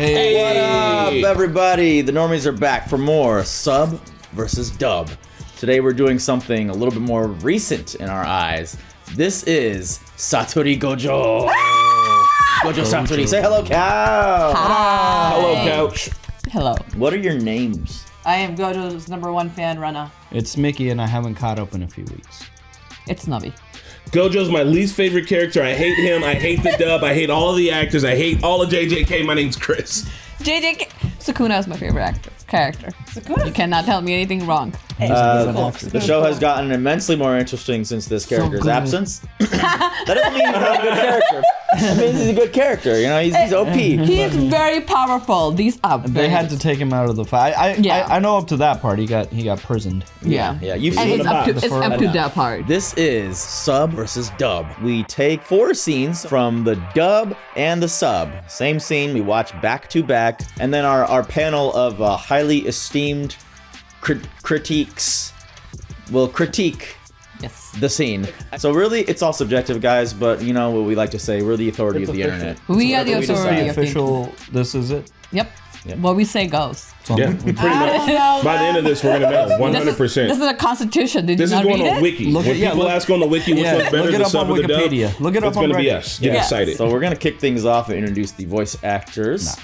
Hey. What up, everybody? The Normies are back for more sub versus dub. Today we're doing something a little bit more recent in our eyes. This is Satoru Gojo. Gojo Satoru. Say hello, cow. Hi. Hello, couch. Hello. What are your names? I am Gojo's #1 fan, Rana. It's Mickey, and I haven't caught up in a few weeks. It's Nubby. Gojo's my least favorite character. I hate him. I hate the dub. I hate all the actors. I hate all of JJK. My name's Chris. JJ Sukuna is my favorite character. Sukuna? You cannot tell me anything wrong. The show has gotten immensely more interesting since this character's absence. That doesn't mean he's not a good character. That means he's a good character. You know, he's OP. He is very powerful. These are They had to take him out of the fight. I know up to that part. He got prisoned. Yeah. You've And seen it's him. up to that part. This is sub versus dub. We take 4 scenes from the dub and the sub. Same scene, we watch back to back, and then our panel of highly esteemed critiques will critique Yes. the scene. So really, it's all subjective, guys, but you know what we like to say, we're the authority of the internet. We are the Whatever we authority decide. of the Official. This is it. Yep. Yeah. What we say goes. Yeah, pretty much. By the end of this, we're gonna know 100%. This is a constitution. Did This you is not going read on it? Wiki. When people ask on the Wiki which one's better, look it the up sub on or the dub, Wikipedia. Look it up it's on gonna be Reddit. us. Get Yeah. excited. So we're gonna kick things off and introduce the voice actors.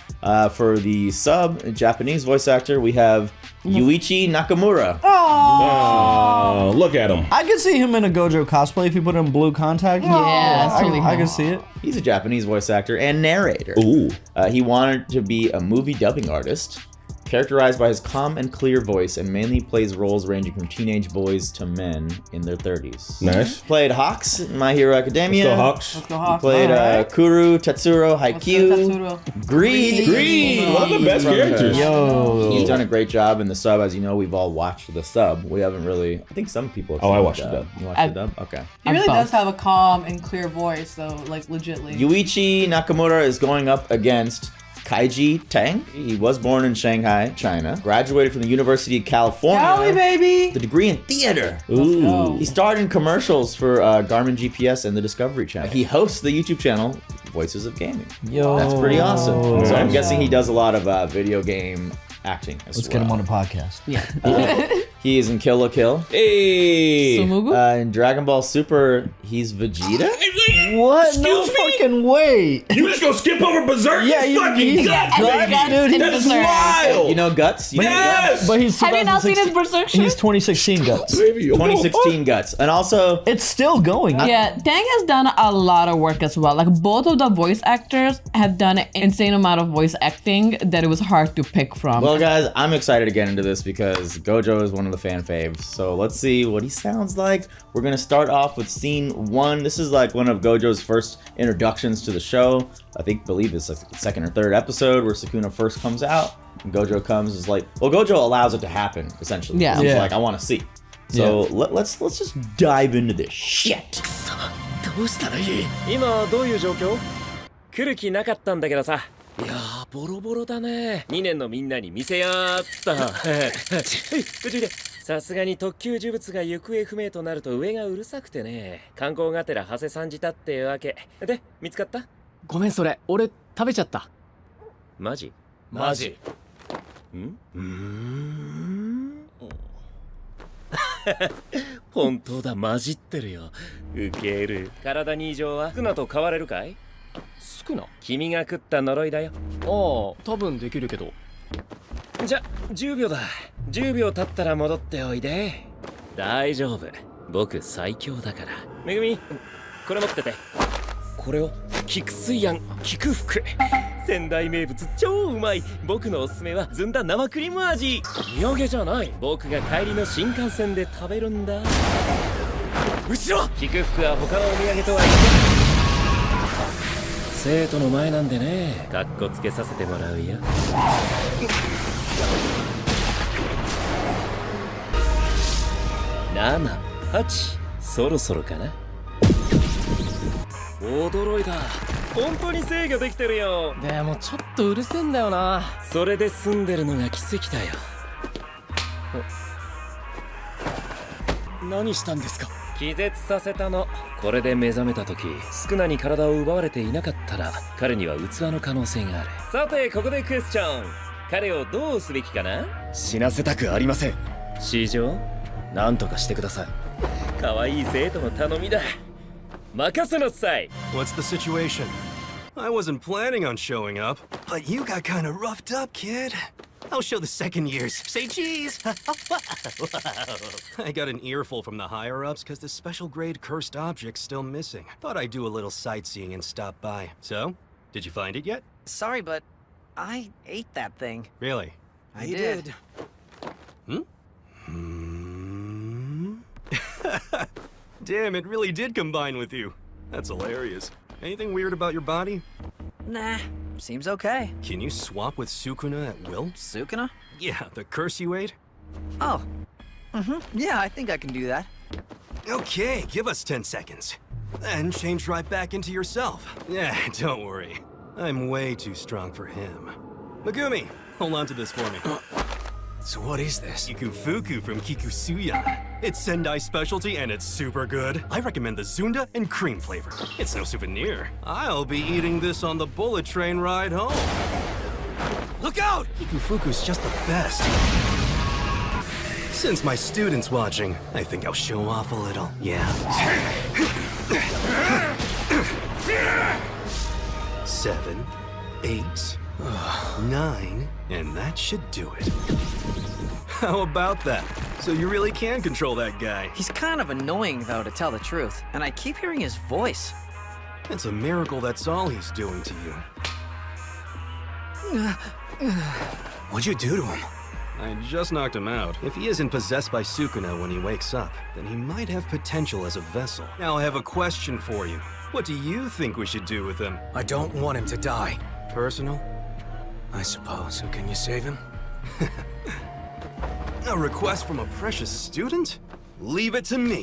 For the sub Japanese voice actor, we have Yuichi Nakamura. Oh, look at him. I could see him in a Gojo cosplay if you put in blue contacts. Yeah, that's totally I cool. can see it. He's a Japanese voice actor and narrator. Ooh. He wanted to be a movie dubbing artist, characterized by his calm and clear voice, and mainly plays roles ranging from teenage boys to men in their 30s. Nice. Played Hawks in My Hero Academia. Let's go, Hawks. Go Hawks. Played Alright. Kuru, Tetsuro, Let's go, Haikyuu, Tatsuro. Greed. Greed, one of the best characters. Yo. He's done a great job in the sub. As you know, we've all watched the sub. We haven't really. I think some people have Oh, seen I watched the dub. You watched the dub? Okay. He really I'm does both. have a calm and clear voice, though, like legitly. Yuichi Nakamura is going up against Kaiji Tang. He was born in Shanghai, China. Graduated from the University of California. Cali, baby! The degree in theater. Ooh. He starred in commercials for Garmin GPS and the Discovery Channel. He hosts the YouTube channel Voices of Gaming. Yo. That's pretty awesome. So I'm Nice. guessing he does a lot of video game acting as Let's well. get him on the podcast. He is in Kill la Kill. Hey. Sumugu? In Dragon Ball Super, he's Vegeta. What? No Excuse me? fucking way. You just gonna skip over Berserk? Yeah, You fucking he's gut, got baby. guts in That is Berserk. wild. You know Guts? You know Yes. But he's Have you not seen his 2016 Berserk shit? He's 2016 guts. Baby, 2016 Guts. And also, It's still going. Yeah, Tang has done a lot of work as well. Like both of the voice actors have done an insane amount of voice acting that it was hard to pick from. well, guys, I'm excited to get into this because Gojo is one of the fan faves. So let's see what he sounds like. We're gonna start off with scene 1. This is like one of Gojo's first introductions to the show. Believe it's like the 2nd or 3rd episode where Sukuna first comes out. And Gojo comes is like, well, Gojo allows it to happen essentially. Yeah. He's Yeah. like, I want to see. So let's just dive into this shit. 今どういう状況？来る気なかったんだけどさ。いやーボロボロだね。2年のみんなに見せやった。途中でさすがに特級呪物が行方不明となると上がうるさくてね。観光がてら長谷さんじたってわけ。で見つかった？ごめんそれ俺食べちゃった。マジ？マジ。本当だ混じってるよ。ウケる。体に異常はスナと変われるかい？少な。君が食った呪いだよ。ああ多分できるけど。じゃ10秒だ。10秒経ったら戻っておいで。大丈夫。僕最強だから。めぐみ、これ持ってて。これを菊水庵菊福。仙台名物超うまい。僕のおすすめはずんだ生クリーム味。土産じゃない。僕が帰りの新幹線で食べるんだ。後ろ。菊福は他のお土産とは言って生徒の前なんでね。かっこつけさせてもらうよ。7、8、そろそろかな。驚いた。本当に制御できてるよ。でもちょっとうるせえんだよな。それで済んでるのが奇跡だよ。何したんですか気絶させたの。これで目覚めた時、スクナに体を奪われていなかったら、彼には器の可能性がある。さて、ここでクエスチョン。彼をどうすべきかな？死なせたくありません。市場？なんとかしてください。可愛い生徒の頼みだ。任せなさい。 What's the situation? I wasn't planning on showing up, but you got kind of roughed up, kid. I'll show the second years. Say cheese! I got an earful from the higher-ups because the special grade cursed object's still missing. Thought I'd do a little sightseeing and stop by. So, did you find it yet? Sorry, but I ate that thing. Really? I did. Damn, it really did combine with you. That's hilarious. Anything weird about your body? Nah, seems okay. Can you swap with Sukuna at will? Sukuna? Yeah, the curse you ate? Oh. Yeah, I think I can do that. Okay, give us 10 seconds. Then change right back into yourself. Yeah, don't worry. I'm way too strong for him. Megumi, hold on to this for me. So what is this? Kikufuku from Kikusuya. It's Sendai specialty and it's super good. I recommend the Zunda and cream flavor. It's no souvenir. I'll be eating this on the bullet train ride home. Look out! Kikufuku's just the best. Since my student's watching, I think I'll show off a little. Yeah. 7, 8, 9, and that should do it. How about that? So you really can control that guy. He's kind of annoying, though, to tell the truth. And I keep hearing his voice. It's a miracle that's all he's doing to you. What'd you do to him? I just knocked him out. If he isn't possessed by Sukuna when he wakes up, then he might have potential as a vessel. Now I have a question for you. What do you think we should do with him? I don't want him to die. Personal? I suppose. So can you save him? A request from a precious student? Leave it to me.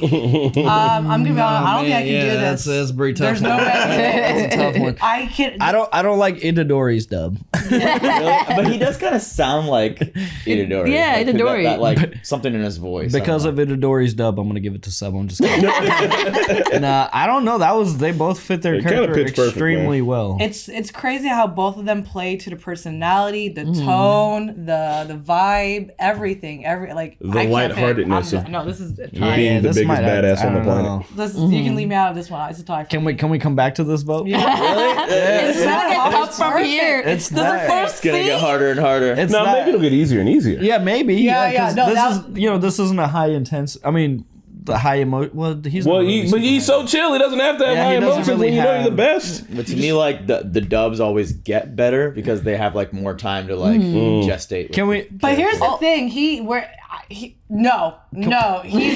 I'm gonna be honest. I don't think I can do this. That's pretty tough. There's no way. That's a tough one. I can. I don't like Itadori's dub. Really? But he does kind of sound like Itadori. Yeah, like, Itadori. That, like something in his voice. Because of Itadori's dub, I'm gonna give it to Seb. I'm just kidding. Nah, I don't know. They both fit their character extremely well. It's crazy how both of them play to the personality, the tone, the vibe, everything. The lightheartedness of no, this is a being tie. the biggest badass on the planet. You can leave me out of this one. It's a tie. Can we come back to this vote? Yeah. It's gonna get tough from here. It's This is the first It's gonna get scene. harder and harder. It's No, maybe it'll get easier and easier. Yeah, maybe. Yeah. 'cause No, this isn't a high intense. I mean, the high emotion. Well, he's. Well, not really but he's super so chill. He doesn't have to have Yeah, high he doesn't emotions really when you know have- you're the best. But to me, like the dubs always get better because they have like more time to like gestate. Can we? But here's the thing. He's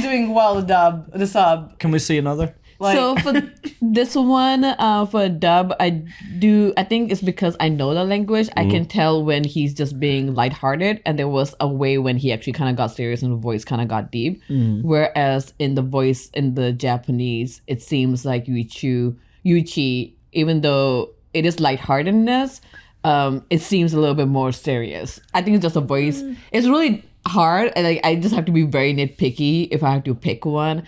doing well. The sub. Can we see another? Like, So for this one, for a dub, I think it's because I know the language. I can tell when he's just being lighthearted, and there was a way when he actually kind of got serious and the voice kind of got deep. Whereas in the voice in the Japanese, it seems like Yuichi, even though it is lightheartedness, it seems a little bit more serious. I think it's just a voice. It's really hard, and like I just have to be very nitpicky if I have to pick one.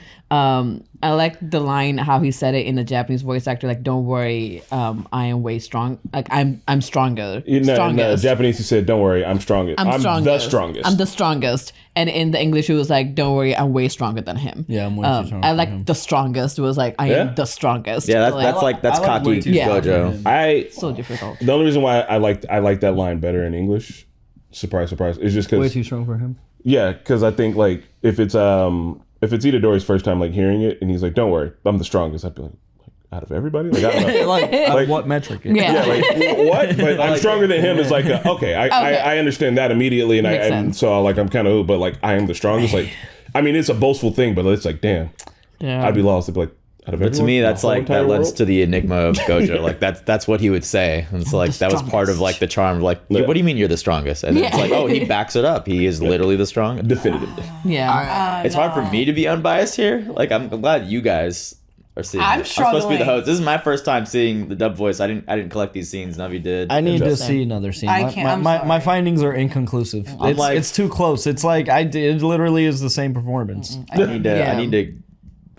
I like the line how he said it in the Japanese voice actor, like, "Don't worry, I am way strong. Like I'm stronger." In the strongest. Japanese, he said, "Don't worry, I'm strongest. I'm the strongest." I'm the strongest. And in the English, it was like, "Don't worry, I'm way stronger than him." Yeah, I'm way too strong I for like him. the strongest. It was like I am the strongest. Yeah, that's I like cocky way too Gojo. so difficult. The only reason why I like that line better in English, surprise, surprise, is just Way because too strong for him. yeah, because I think like if it's Itadori's first time like hearing it and he's like, "Don't worry, I'm the strongest," I'd be like out of everybody, like I don't know. like what metric? Yeah. Like what? But I'm stronger than him is like okay. I understand that immediately, and Makes sense. so like I'm kind of, but like I am the strongest. Like I mean, it's a boastful thing, but it's like damn, Yeah. I'd be lost. I'd be like out of But to everyone, me, the that's whole like entire that lends world? to the enigma of Gojo. Like that's what he would say. And it's like that was part of like the charm. Of, like, Yeah. what do you mean you're the strongest? And then it's like, oh, he backs it up. He is literally the strongest. definitively. Yeah. It's hard for me to be unbiased here. Like I'm glad you guys are seeing. I'm it. I'm supposed to be the struggling. host. This is my first time seeing the dub voice. I didn't collect these scenes. Navi did. I need to see another scene. I can't- I'm My sorry. findings are inconclusive. It's too close. It's like it literally is the same performance. I need to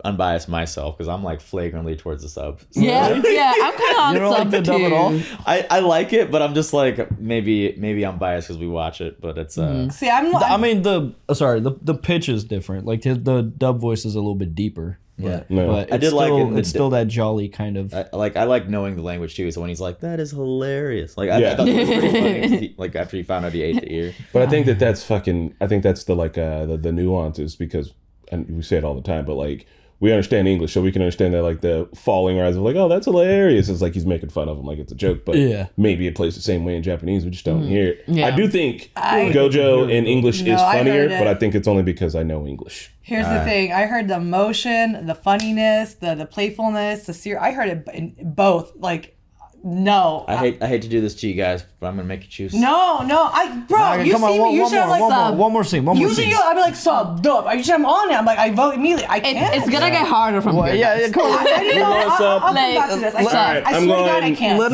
unbiased myself because I'm like flagrantly towards the sub. Yeah, I'm kind of on You don't sub like the too. dub at all? I like it, but I'm just like maybe I'm biased because we watch it, but it's See, I mean, the pitch is different. Like the dub voice is a little bit deeper. Yeah. But I it's did like still, it in the it's still that jolly kind of. I like knowing the language too. So when he's like, "That is hilarious," like I thought it was pretty funny. Like after he found out he ate the ear. But I think that's fucking. I think that's the like the nuances because, and we say it all the time, but like we understand English, so we can understand that like the falling rise of like, oh, that's hilarious. It's like he's making fun of him, like it's a joke. But maybe it plays the same way in Japanese. We just don't hear it. Yeah. I do think Gojo in English is funnier, but I think it's only because I know English. Here's the thing. I heard the emotion, the funniness, the playfulness, I heard it in both. Like, no. I hate to do this to you guys, but I'm gonna make you choose. No, you see me. You should have like one more scene. Usually I'd be like sub, dub. I should have on it. I'm like, I vote immediately. I can't. It's gonna get harder from here. Yeah, come on. I'll come back to this. I swear to God, I can't. Let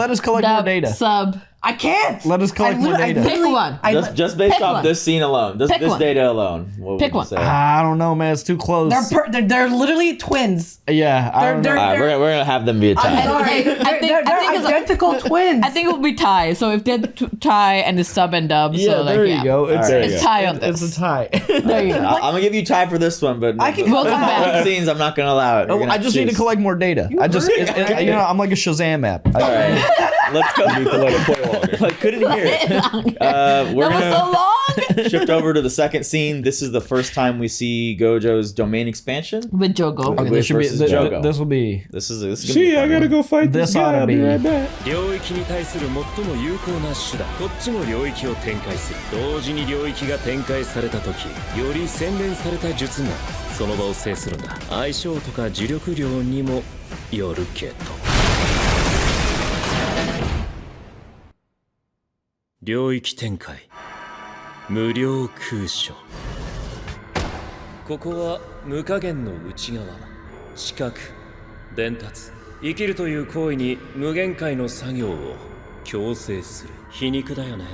us collect more data. Sub. I can't. Let us collect more data. Pick one. Just based off this scene alone, this data alone. What Pick would you one. say? I don't know, man. It's too close. They're literally twins. Yeah, I don't know. All right, we're gonna have them be a tie. Sorry, they're identical twins. I think it will be tie. So if they're tie and it's sub and dub, so like, there you go. It's tie on this. It's a tie. There you go. I'm gonna give you tie for this one, but I can We'll come back. scenes I'm not gonna allow it. I just need to collect more data. I'm like a Shazam app. All right, let's go. Need to let it play longer. I couldn't hear it. We're That was so long. shift over to the second scene. This is the first time we see Gojo's domain expansion With Jogo. Okay, this will be. This is gonna See, be I gotta go fight This this guy. ought to I'll be be- right back. 領域に対する最も有効な手段こっちも領域を展開する同時に領域が展開された時より洗練された術がその場を制するんだ相性とか呪力量にもよるけど領域展開無料空所ここは無加減の内側知覚伝達生きるという行為に無限界の作業を強制する皮肉だよね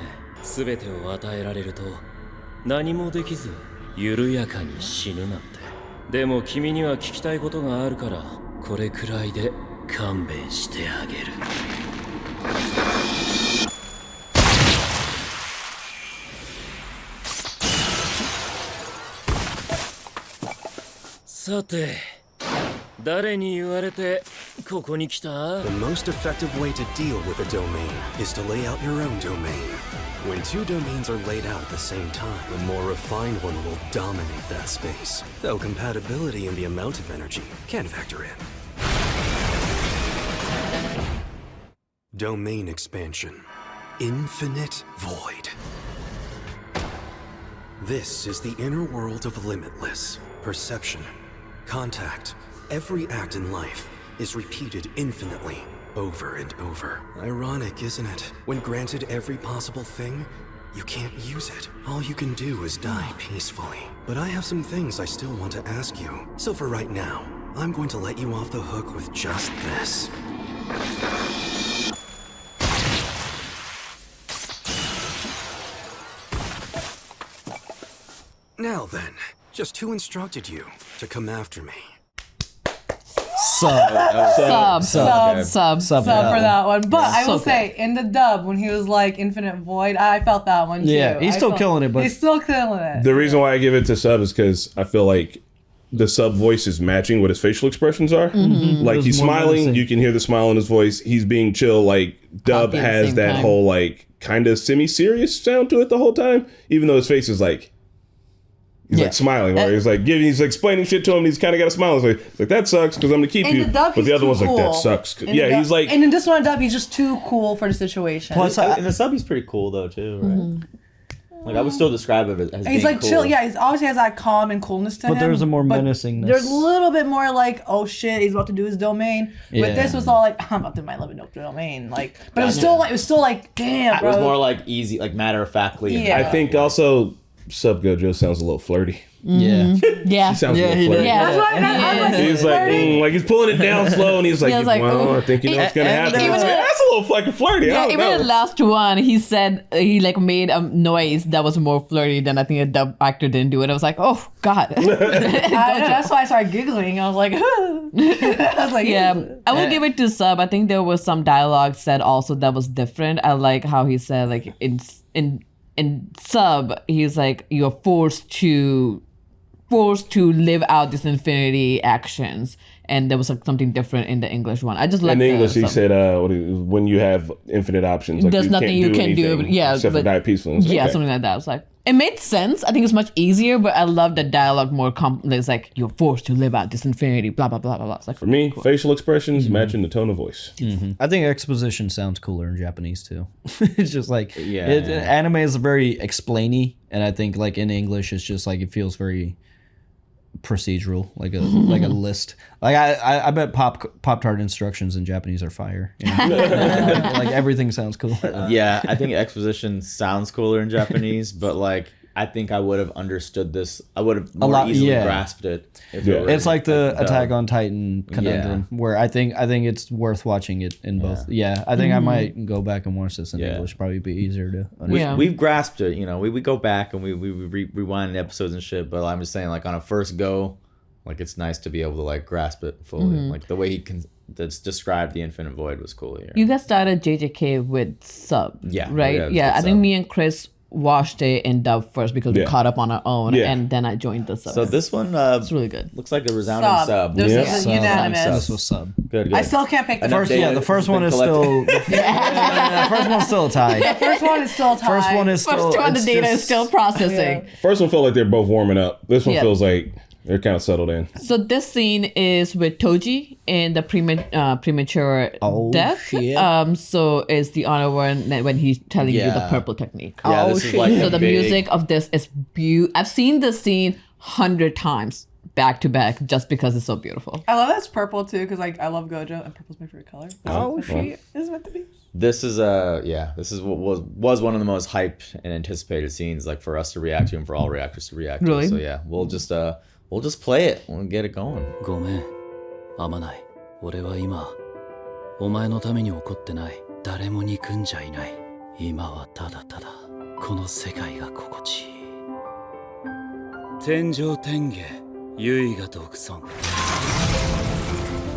全てを与えられると何もできず緩やかに死ぬなんてでも君には聞きたいことがあるからこれくらいで勘弁してあげるさて誰に言われてここに来た The most effective way to deal with a domain is to lay out your own domain. When two domains are laid out at the same time, the more refined one will dominate that space, though compatibility and the amount of energy can factor in. Domain expansion. Infinite void. This is the inner world of limitless perception, contact. Every act in life is repeated infinitely, over and over. Ironic, isn't it? When granted every possible thing, you can't use it. All you can do is die peacefully. But I have some things I still want to ask you. So for right now, I'm going to let you off the hook with just this. Now then, just who instructed you to come after me? Sub for that one. But I will So say, in the dub, when he was like Infinite Void, I felt that one too. Yeah, he's still killing it, but he's still killing it. The reason why I give it to sub is because I feel like the sub voice is matching what his facial expressions are. Like he's smiling, you can hear the smile in his voice. He's being chill. Like dub has that whole like kind of semi-serious sound to it the whole time, even though his face is like. He's like smiling, or he's like he's like explaining shit to him. And he's kind of got a smile. It's like that sucks because I'm gonna keep you. But the other one's like that sucks. Yeah, he's like. And in this one, dub, he's just too cool for the situation. Plus, in the sub, he's pretty cool though too, right? Like I would still describe it as he's being like cool. chill. Yeah, he obviously has that calm and coolness to him. But there's a more menacingness. There's a little bit more like, oh shit, he's about to do his domain. Yeah. But this was all like, I'm about to do my living domain. Like, but it was still like, damn, bro. It was more like easy, like matter of factly. Yeah. I think also sub Gojo sounds a little flirty. Yeah. Yeah. He sounds a little flirty. Yeah. That's what I meant. He's like he's pulling it down slow, and he's like, Yeah, I was like, well, ooh. I think you know what's gonna happen. even That's though- a little like flirty. Yeah, even the last one, he said he like made a noise that was more flirty than I think a dub actor didn't do it. I was like, oh God. That's why I started giggling. I was like, I was like, yeah, I will give it to sub. I think there was some dialogue said also that was different. I like how he said like in sub, he's like, you're forced to live out these infinity actions, and there was like something different in the English one. I just like in English he said when you have infinite options, like there's nothing you can do, except for die peacefully. Yeah, okay. Something like that. I was like, it made sense. I think it's much easier, but I love the dialogue more complex. Like, you're forced to live out this infinity, blah blah blah blah blah. Like, for me, cool. Facial expressions matching the tone of voice. I think exposition sounds cooler in Japanese too. It's just like anime is very explainy, and I think like in English it's just like it feels very procedural, like a list. Like I bet Pop-Tart instructions in Japanese are fire. You know? Like everything sounds cool. Yeah, I think exposition sounds cooler in Japanese, but like I think I would have understood this. I would have more easily grasped it. It's like the Attack on Titan conundrum, where I think it's worth watching it in both. Yeah, I think I might go back and watch this in English. Probably be easier to understand. We've grasped it. You know, we go back and we rewind the episodes and shit. But I'm just saying, like on a first go, like it's nice to be able to like grasp it fully. Like the way he can describe the Infinite Void was cool here. You guys started JJK with sub, right? Yeah, I think me and Chris watched it in dub first because we caught up on our own, and then I joined the sub. So this one, it's really good. Looks like a resounding sub. This is unanimous. This was sub. Good. I still can't pick the first. The first one is still. The first one's still a tie. The first one is still a tie. First one is still. First one, the data is still processing. First one felt like they're both warming up. This one feels like they're kind of settled in. So this scene is with Toji in the premature death. Shit. So it's the honor one when he's telling you the purple technique. Yeah, this is like so the music of this is beautiful. I've seen this scene 100 times back to back just because it's so beautiful. I love that's purple too because like I love Gojo and purple's my favorite color. Shit, this is meant to be. This is what was one of the most hyped and anticipated scenes like for us to react to and for all reactors to react to. So yeah, we'll just play it. We'll get it going. ごめん、あまない。俺は今、お前のために怒ってない。誰も憎んじゃいない。今はただただ、この世界が心地いい。天上天下、唯我独尊。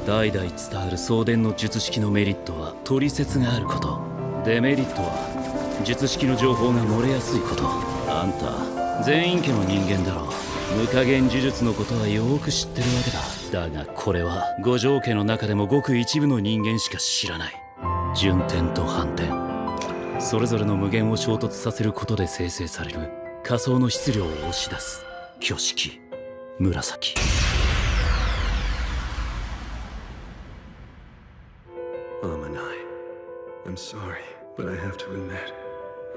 代々伝わる送電の術式のメリットは取説があること。デメリットは術式の情報が漏れやすいこと。あんた、全員家の人間だろう。無加減呪術のことはよく知ってるわけだ。だがこれは五条家の中でもごく一部の人間しか知らない。順転と反転。それぞれの無限を衝突させることで生成される仮想の質量を押し出す。挙式、紫。Amanai, I'm sorry, but I have to admit,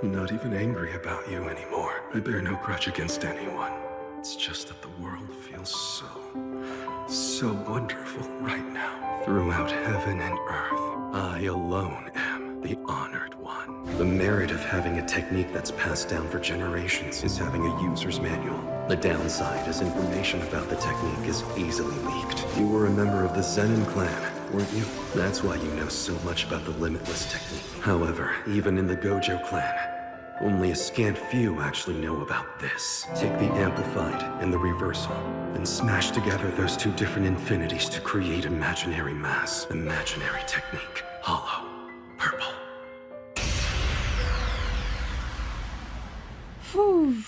I'm not even angry about you anymore. I bear no grudge against anyone. It's just that the world feels so wonderful right now. Throughout heaven and earth, I alone am the honored one. The merit of having a technique that's passed down for generations is having a user's manual. The downside is information about the technique is easily leaked. You were a member of the Zenin clan, weren't you? That's why you know so much about the limitless technique. However, even in the Gojo clan, only a scant few actually know about this. Take the amplified and the reversal, and smash together those two different infinities to create imaginary mass. Imaginary technique. Hollow. Purple. Whew.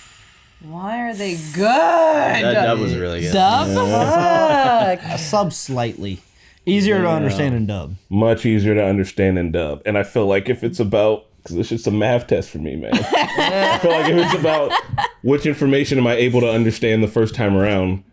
Why are they good? That was really good. A sub slightly. Easier to understand in dub. Much easier to understand in dub. And I feel like if it's about, because it's just a math test for me, man. I feel like if it's about which information am I able to understand the first time around,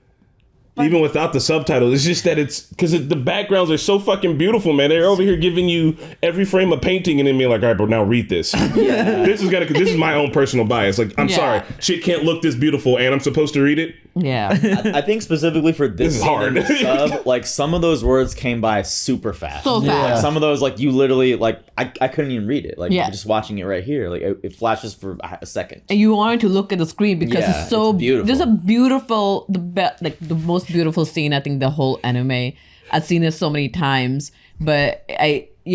even without the subtitles, it's just that it's because the backgrounds are so fucking beautiful, man. They're over here giving you every frame of painting and then being like, all right, bro, now read this. This is my own personal bias. Like, I'm sorry, shit can't look this beautiful and I'm supposed to read it. Yeah. I think specifically for this is hard. Sub, like some of those words came by super fast. So fast. Like, some of those, like you literally, like I couldn't even read it. Like just watching it right here, like it flashes for a second. And you wanted to look at the screen because it's so beautiful. There's a beautiful, the most beautiful scene I think the whole anime. I've seen it so many times, but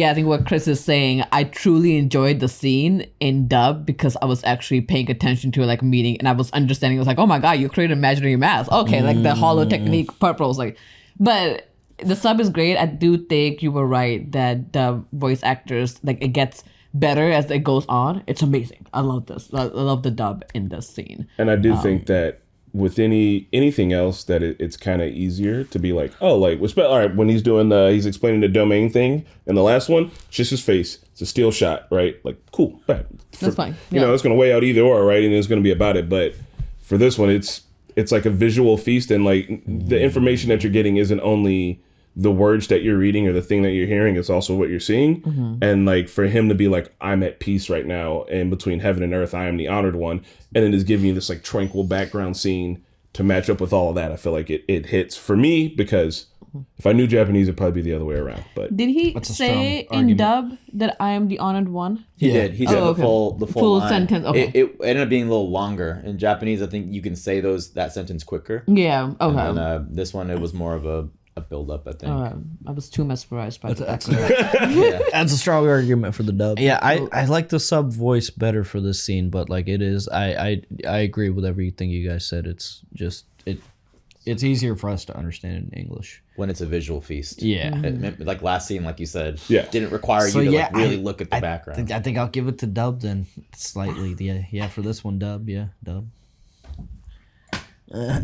I think what Chris is saying, I truly enjoyed the scene in dub because I was actually paying attention to like meeting and I was understanding. I was like, oh my god, you created imaginary math. Okay, like the hollow technique, purples, like. But the sub is great. I do think you were right that the voice actors, like, it gets better as it goes on. It's amazing. I love this. I love the dub in this scene. And I do think that with anything else, that it's kind of easier to be like, oh, like, all right, when he's doing he's explaining the domain thing in the last one, it's just his face. It's a still shot, right? Like, cool, bad. That's fine. You know, it's going to weigh out either or, right? And it's going to be about it. But for this one, it's like a visual feast, and like the information that you're getting isn't only the words that you're reading or the thing that you're hearing, it's also what you're seeing. And like for him to be like, I'm at peace right now, and between heaven and earth, I am the honored one, and then just giving you this like tranquil background scene to match up with all of that, I feel like it hits for me, because if I knew Japanese, it'd probably be the other way around. But did he say in dub that I am the honored one? He did. He said the full line. Sentence. Okay. It ended up being a little longer. In Japanese, I think you can say that sentence quicker. Yeah. Okay. And this one, it was more of a build up, I think. I was too mesmerized by that's a strong argument for the dub. Yeah, I like the sub voice better for this scene, but like it is, I agree with everything you guys said. It's just it's easier for us to understand in English when it's a visual feast. Yeah, like last scene, like you said, yeah, didn't require you to like really look at the background. I think I'll give it to dub then, slightly. Yeah, for this one, dub. Yeah, dub. Man,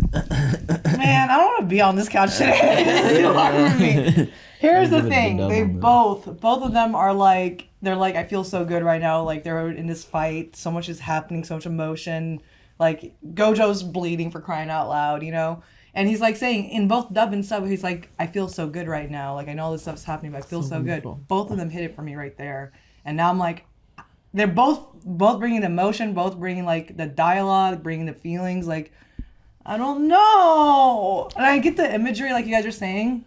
I don't want to be on this couch today. It's too hard for me. Here's the thing: they both of them are like, they're like, I feel so good right now. Like they're in this fight, so much is happening, so much emotion. Like Gojo's bleeding, for crying out loud, you know. And he's like saying in both dub and sub, he's like, I feel so good right now. Like I know all this stuff's happening, but I feel so good. Both of them hit it for me right there. And now I'm like, they're both bringing the emotion, both bringing like the dialogue, bringing the feelings. Like, I don't know. And I get the imagery like you guys are saying,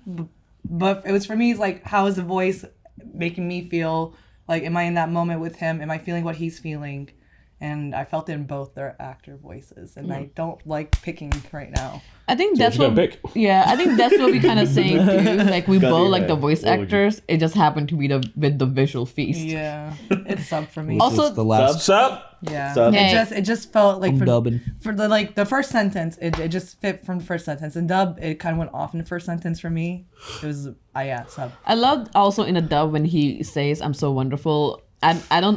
but it was for me, it's like, how is the voice making me feel? Like, am I in that moment with him? Am I feeling what he's feeling? And I felt it in both their actor voices, and I don't like picking right now. I think that's what. I think that's what we kind of saying too. Like we both like the voice actors. It just happened to be with the visual feast. Yeah, it's sub for me. Also, the last sub. Yeah, sub. It just felt like for the first sentence. It just fit from the first sentence. In dub, it kind of went off in the first sentence for me. It was sub. I loved also in a dub when he says, "I'm so wonderful." I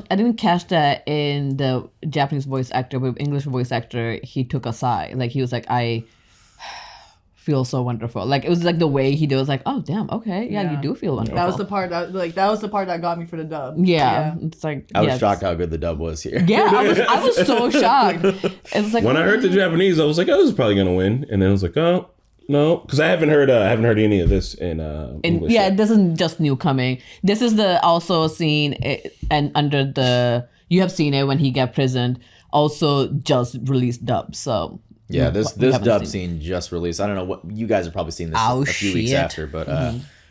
didn't catch that in the Japanese voice actor, but English voice actor, he took a sigh. Like he was like, I feel so wonderful. Like it was like the way he did was like, oh damn, okay, yeah, you do feel wonderful. That was the part that got me for the dub. Yeah. It's like I was shocked how good the dub was here. Yeah, I was so shocked. It's like when I heard the Japanese, I was like, oh, this is probably gonna win, and then I was like, oh. No, because I haven't heard any of this in English. Yeah, this isn't just new coming. This is the also a scene and under the you have seen it when he got prisoned. Also just released dub. So yeah, this dub scene just released. I don't know what you guys have probably seen this a few weeks after, but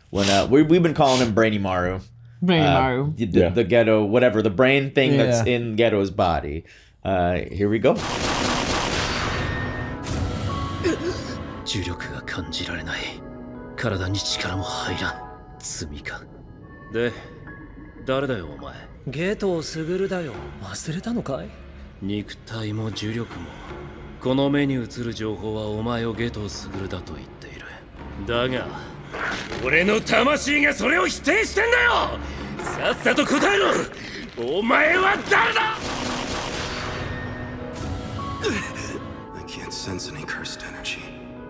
when we've been calling him Brainy Maru. Brainy Maru. The ghetto, whatever, the brain thing that's in Ghetto's body. Here we go. 重力が感じられない。体に力も入らん。罪か。で、誰だよお前。ゲトウスグルだよ。忘れたのかい？肉体も重力も。この目に映る情報はお前をゲトウスグルだと言っている。だが、俺の魂がそれを否定してんだよ。さっさと答えろ。お前は誰だ？ I can't sense any cursed energy.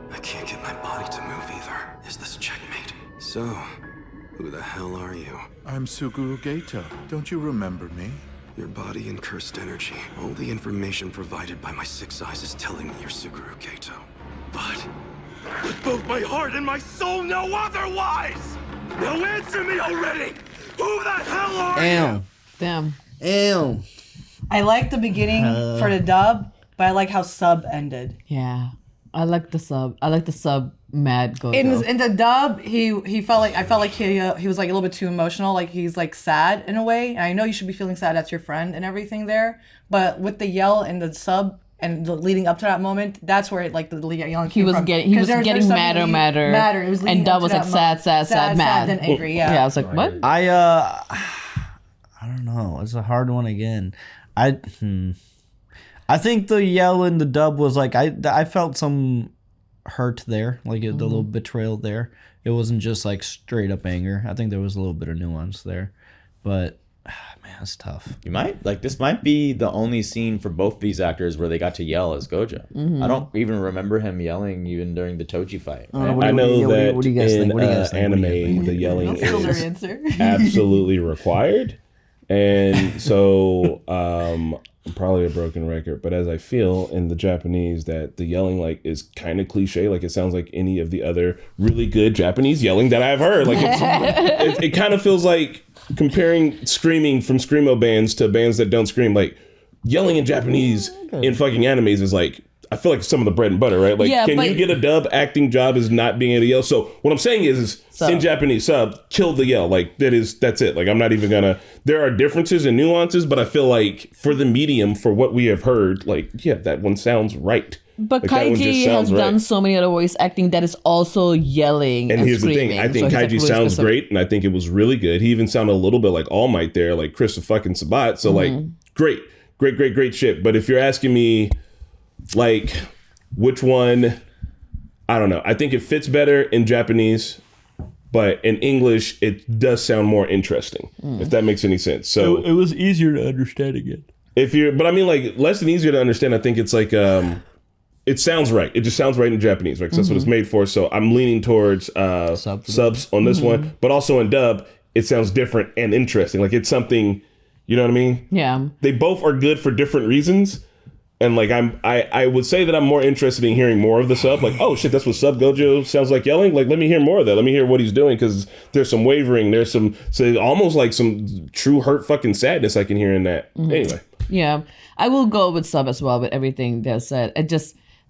I can't get my body to move either. Is this checkmate? So, who the hell are you? I'm Suguru Geto. Don't you remember me? Your body and cursed energy. All the information provided by my six eyes is telling me you're Suguru Geto. But both my heart and my soul know otherwise! Now answer me already! Who the hell are you? Damn. Ew. I like the beginning for the dub, but I like how sub ended. Yeah. I like the sub mad Gojo. In the dub, he felt like he was like a little bit too emotional, like he's like sad in a way. And I know you should be feeling sad, that's your friend and everything there. But with the yell in the sub, and the leading up to that moment, that's where like the yelling He came was from. getting madder. It was and Dub was like sad, mad. Then angry. Yeah. Yeah, I was like, what? I don't know. It's a hard one again. I think the yell in the dub was like I felt some hurt there, like the little betrayal there. It wasn't just like straight up anger. I think there was a little bit of nuance there, but man, it's tough. This might be the only scene for both these actors where they got to yell as Gojo. I don't even remember him yelling even during the Toji fight. I know that in anime, the yelling is absolutely required. And so, probably a broken record, but as I feel in the Japanese, that the yelling like is kind of cliche. Like it sounds like any of the other really good Japanese yelling that I've heard. Like it kind of feels like comparing screaming from screamo bands to bands that don't scream. Like yelling in Japanese in fucking animes is like, I feel like some of the bread and butter, right? Like, can you get a dub acting job is not being able to yell? So what I'm saying is in Japanese sub, kill the yell. Like that's it. Like I'm not even gonna, there are differences and nuances, but I feel like for the medium, for what we have heard, like, yeah, that one sounds right. But like, Kaiji has done so many other voice acting that is also yelling and here's screaming. The thing, I think Kaiji really sounds great, and I think it was really good. He even sounded a little bit like All Might there, like Chris fucking Sabat. So like, great shit. But if you're asking me, like, which one, I don't know. I think it fits better in Japanese, but in English, it does sound more interesting, if that makes any sense. So it was easier to understand again. But I mean, like, less than easier to understand. I think it's like, it sounds right. It just sounds right in Japanese, right? 'Cause that's what it's made for. So I'm leaning towards subs on this one, but also in dub, it sounds different and interesting. Like it's something, you know what I mean? Yeah. They both are good for different reasons. And like I would say that I'm more interested in hearing more of the sub. Like, oh shit, that's what sub Gojo sounds like yelling. Like, let me hear more of that. Let me hear what he's doing, because there's some wavering. There's some, so almost like some true hurt fucking sadness I can hear in that. Anyway. Yeah, I will go with sub as well with everything they said.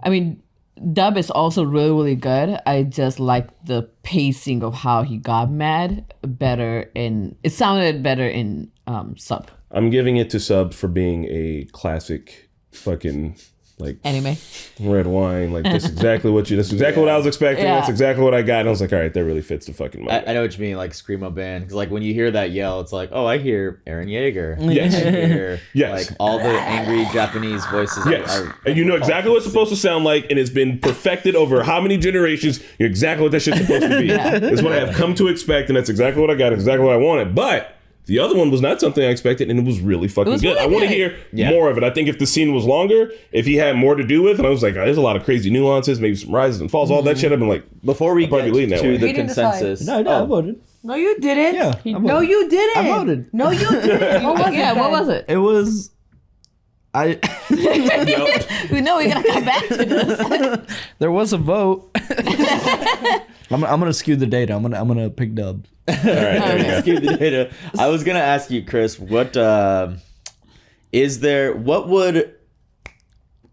I mean, dub is also really, really good. I just like the pacing of how he got mad better it sounded better in sub. I'm giving it to sub for being a classic fucking like anime red wine. Like that's exactly what I was expecting. Yeah. That's exactly what I got. And I was like, all right, that really fits the fucking moment. I know what you mean, like screamo band, because like when you hear that yell, it's like, oh, I hear Eren Yeager. Yes. I hear yes. like all the angry Japanese voices. Yes. And you know exactly what it's supposed to sound like, and it's been perfected over how many generations. You're exactly what that shit's supposed to be. It's what I have come to expect, and that's exactly what I got, exactly what I wanted. But the other one was not something I expected, and it was really fucking good. Really I want to hear more of it. I think if the scene was longer, if he had more to do with, and I was like, oh, there's a lot of crazy nuances, maybe some rises and falls, all that shit. I've been like, before we get to the consensus. No, I voted. No, you didn't. Yeah, no, you didn't. I voted. No, you didn't. What was it? What was it? It was. We know we're gonna come back to this. There was a vote. I'm gonna skew the data. I'm gonna pick dub. All right, skew the data. I was gonna ask you, Chris, what would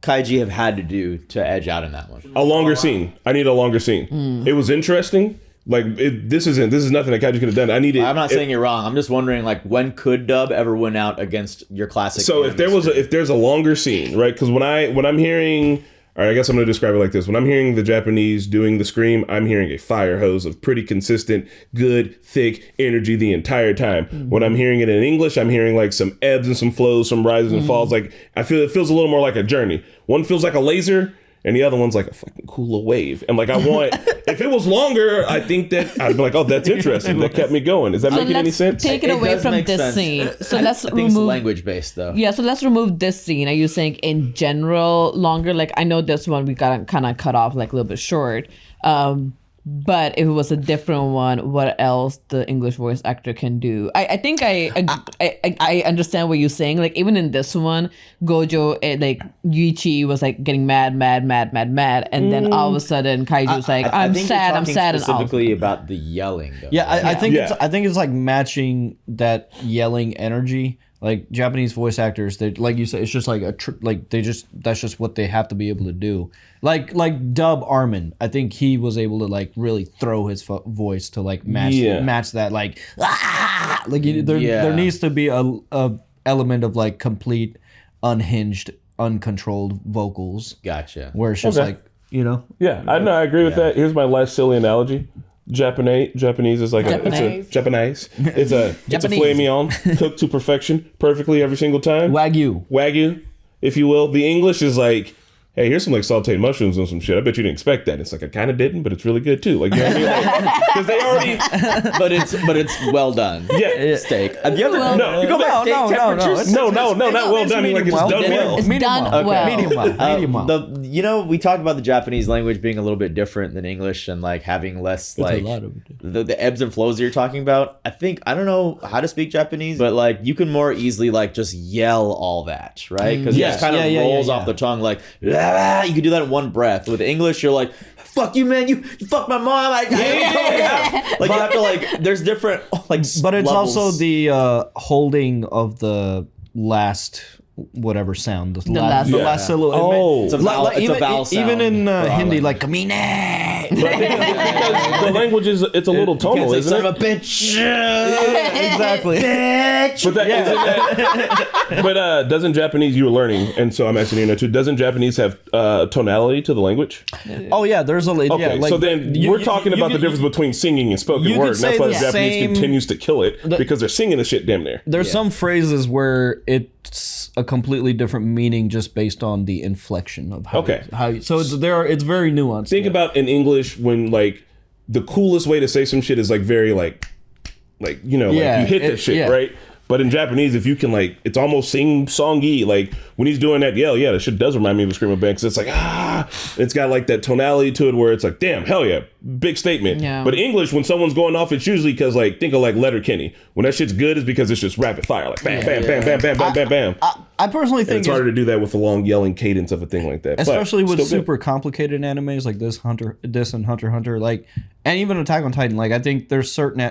Kaiji have had to do to edge out in that one? A longer scene. I need a longer scene. It was interesting. Like this is nothing that Kaiji could have done. I'm not saying you're wrong. I'm just wondering, like, when could dub ever win out against your classic? So if there's a longer scene, right? Because when I'm hearing, all right, I guess I'm going to describe it like this. When I'm hearing the Japanese doing the scream, I'm hearing a fire hose of pretty consistent, good, thick energy the entire time. When I'm hearing it in English, I'm hearing like some ebbs and some flows, some rises and falls. Like I feel it feels a little more like a journey. One feels like a laser, and the other one's like a fucking cooler wave. And like I want, if it was longer, I think that I'd be like, oh, that's interesting. That kept me going. Is that making any sense? Take it away from this scene. So let's remove. It's language based though. Yeah, so let's remove this scene. Are you saying in general longer? Like I know this one we got kind of cut off like a little bit short. But if it was a different one, what else the English voice actor can do? I think I understand what you're saying. Like even in this one, Gojo, like Yuichi was like getting mad, and then all of a sudden Kaiju was like, I'm sad, specifically about the yelling. Though, yeah, I think it's like matching that yelling energy. Like Japanese voice actors, they like you said, it's just like that's just what they have to be able to do. Like Dub Armin, I think he was able to like really throw his voice to like match that like there needs to be a element of like complete unhinged uncontrolled vocals. Gotcha. Where it's just like, you know. Yeah, I agree with that. Here's my last silly analogy. Japanese is like Japanese. It's a filet mignon cooked to perfection, perfectly every single time. Wagyu, if you will. The English is like, hey, here's some like sauteed mushrooms and some shit. I bet you didn't expect that. It's like I kind of didn't, but it's really good too. Like, you know what I mean? Because they already. but it's well done. Yeah, steak. The other you go back not well done. Like it's done well. It's done well. Medium well. You know, we talked about the Japanese language being a little bit different than English and like having less like the ebbs and flows that you're talking about. I don't know how to speak Japanese, but like you can more easily like just yell all that, right? Because it just kind of rolls off the tongue like. You can do that in one breath. With English, you're like, "Fuck you, man! You fucked my mom!" Like you have to like. There's different like. But it's levels. also the holding of the last whatever sound, the last syllable. Oh, it's a vowel sound. Even in Hindi, like kamine. Because the language it's a little tonal, isn't son of a bitch. Exactly. Bitch. But doesn't Japanese, you were learning, and so I'm asking you too, doesn't Japanese have tonality to the language? Oh yeah, there's a okay. Like, so then we're talking about the difference between singing and spoken word, and that's why the Japanese continues to kill it because they're singing the shit damn near. There's some phrases where it's a completely different meaning just based on the inflection of how. So it's very nuanced. Think about in English when like the coolest way to say some shit is like very like you know like you hit that shit right. But in Japanese, if you can like, it's almost sing-songy. Like when he's doing that yell, that shit does remind me of a screaming band because it's like it's got like that tonality to it where it's like, damn, hell yeah, big statement. Yeah. But English, when someone's going off, it's usually because like think of like Letterkenny. When that shit's good, is because it's just rapid fire, like bam, bam, bam, bam, bam, bam, bam, bam. I personally think it's harder to do that with the long yelling cadence of a thing like that, especially with super complicated animes like this and Hunter x Hunter, like, and even Attack on Titan. Like I think there's certain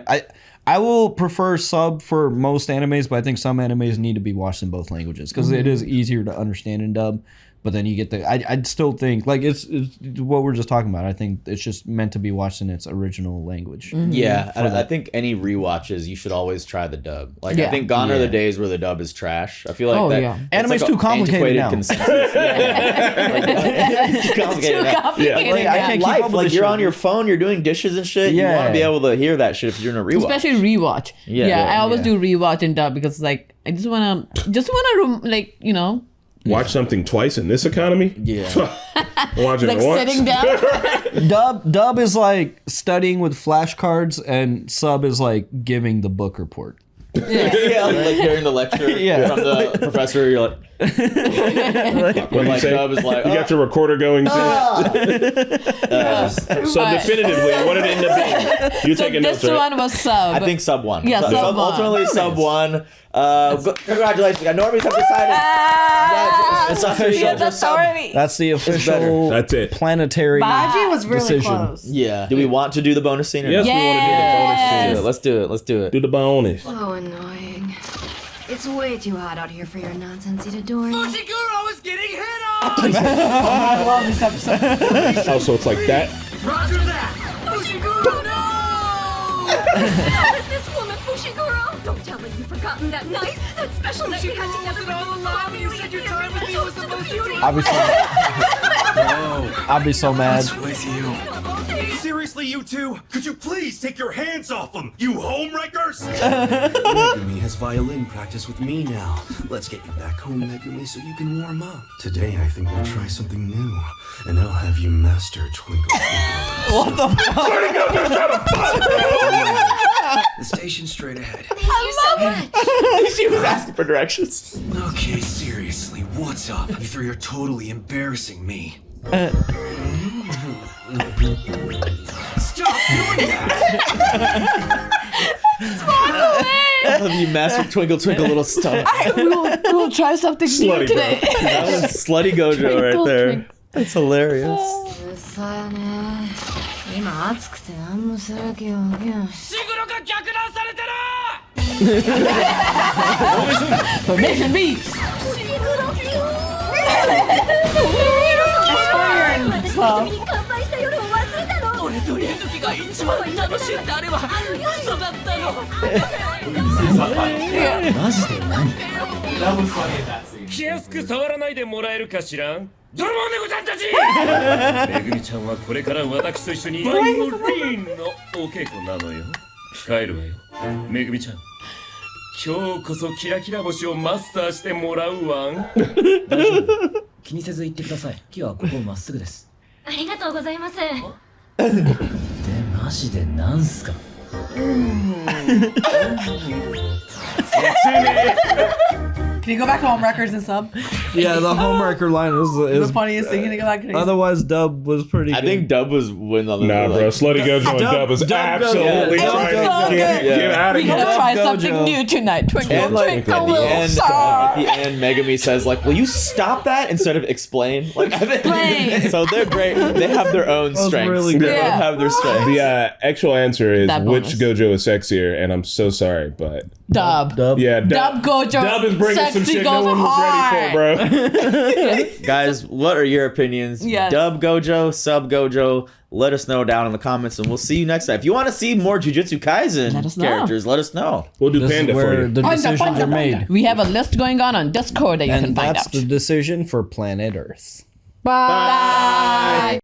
I will prefer sub for most animes, but I think some animes need to be watched in both languages because it is easier to understand in dub. But then you get I'd still think like it's what we're just talking about. I think it's just meant to be watched in its original language. Yeah, I think any rewatches you should always try the dub. Like I think gone are the days where the dub is trash. I feel like anime's like too complicated now. It's too complicated now. I can't keep up with you're on your phone, you're doing dishes and shit. You want to be able to hear that shit if you're doing a rewatch. Especially rewatch. I always do rewatch and dub because like I just wanna like you know. Watch something twice in this economy? Yeah. Watch it like once. sitting down. Dub is like studying with flashcards, and sub is like giving the book report. Like hearing the lecture from the professor, you're like when like dub is like, you got your recorder going too. So definitively, what did it end up being? You take a note. This one was sub. I think sub one. Yeah, sub one. Ultimately, sub one. Congratulations, Normies have decided. That's the official. That's it. Planetary. Baji was really decision. close. Yeah. Do we want to do the bonus scene? Or yes, we want to do the bonus scene. Let's do it. Do the bonus. Oh, annoying. It's way too hot out here for your nonsense, Itadori. Fushiguro is getting hit on! I love this episode. Oh, so it's like that? Roger that! Fushiguro, no! How is this woman, Fushiguro? Don't tell me you've forgotten that night, that special night we had together with all along. You said your time with me was supposed to be. I'd be so mad. What's with you? Seriously, you two? Could you please take your hands off him, you homewreckers? Megumi has violin practice with me now. Let's get you back home, Megumi, so you can warm up. Today, I think we'll try something new, and I'll have you master Twinkle Twinkle. What the fuck? The station's straight ahead. Thank you so much. She was asking for directions. Okay, seriously, what's up? You three are totally embarrassing me. Stop doing that! I love you, Master Twinkle Twinkle Little Star. We'll try something new today. That was slutty Gojo right there. That's hilarious. Permission beats. が一番楽しいってあれは嘘だったのマジで何 That was funny in that scene. 気安く触らないでもらえるかしらんドラゴン猫ちゃんたちめぐみちゃんはこれから私と一緒にバイオリンのお稽古なのよ帰るわよめぐみちゃん今日こそキラキラ星をマスターしてもらうわん大丈夫気にせず行ってください木はここまっすぐですありがとうございますでマジでなんすかCan you go back to home records and sub? Yeah, the home record line is the funniest thing. Can you go back to otherwise, dub was pretty good. I think dub was win on the Nah, bro. Slutty Gojo and dub is absolutely trying to get out of We're gonna here. try something new tonight. Twinkle, And like at twinkle, the little end, star. at the end, Megami says like, "Will you stop that?" instead of explain. Like, Explain. So they're great. They have their own strengths. Really They good. both have their strengths. The actual answer is That which bonus. Gojo is sexier, and I'm so sorry, but Dub. yeah, Dub Gojo. Dub is bringing some Sexy shit no goes one was ready for, bro. Guys, what are your opinions? Yes. Dub Gojo, sub Gojo. Let us know down in the comments, and we'll see you next time. If you want to see more Jujutsu Kaisen Let us know. characters, let us know. We'll do This Panda is for where you. the decisions are made. We have a list going on Discord that you can And find that's out. the decision for planet Earth. Bye.